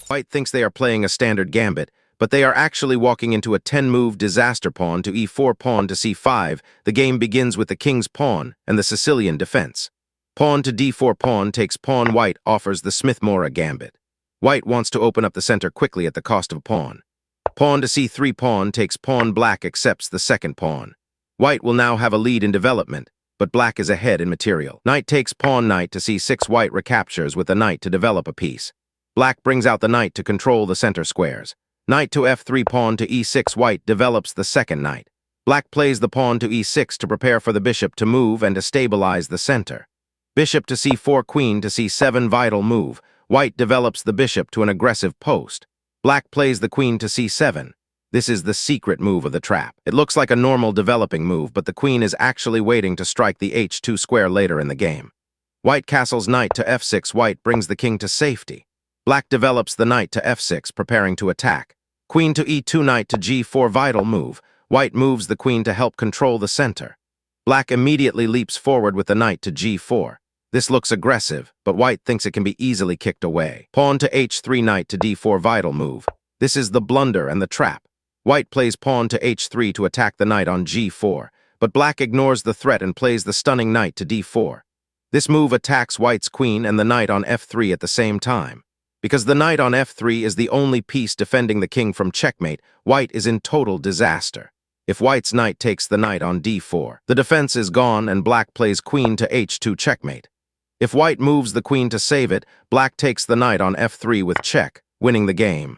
White thinks they are playing a standard gambit, but they are actually walking into a 10-move disaster pawn to e4 pawn to c5. The game begins with the king's pawn and the Sicilian defense. Pawn to d4 pawn takes pawn. White offers the Smith-Morra Gambit. White wants to open up the center quickly at the cost of pawn. Pawn to c3 pawn takes pawn. Black accepts the second pawn. White will now have a lead in development, but black is ahead in material. Knight takes pawn. Knight to c6. White recaptures with the knight to develop a piece. Black brings out the knight to control the center squares. Knight to f3 pawn to e6. White develops the second knight. Black plays the pawn to e6 to prepare for the bishop to move and to stabilize the center. Bishop to c4, queen to c7, vital move. White develops the bishop to an aggressive post. Black plays the queen to c7. This is the secret move of the trap. It looks like a normal developing move, but the queen is actually waiting to strike the h2 square later in the game. White castles knight to f6. White brings the king to safety. Black develops the knight to f6, preparing to attack. Queen to e2, knight to g4, vital move. White moves the queen to help control the center. Black immediately leaps forward with the knight to g4. This looks aggressive, but White thinks it can be easily kicked away. Pawn to h3, knight to d4, vital move. This is the blunder and the trap. White plays pawn to h3 to attack the knight on g4, but Black ignores the threat and plays the stunning knight to d4. This move attacks White's queen and the knight on f3 at the same time. Because the knight on f3 is the only piece defending the king from checkmate, White is in total disaster. If White's knight takes the knight on d4, the defense is gone and Black plays queen to h2 checkmate. If White moves the queen to save it, Black takes the knight on f3 with check, winning the game.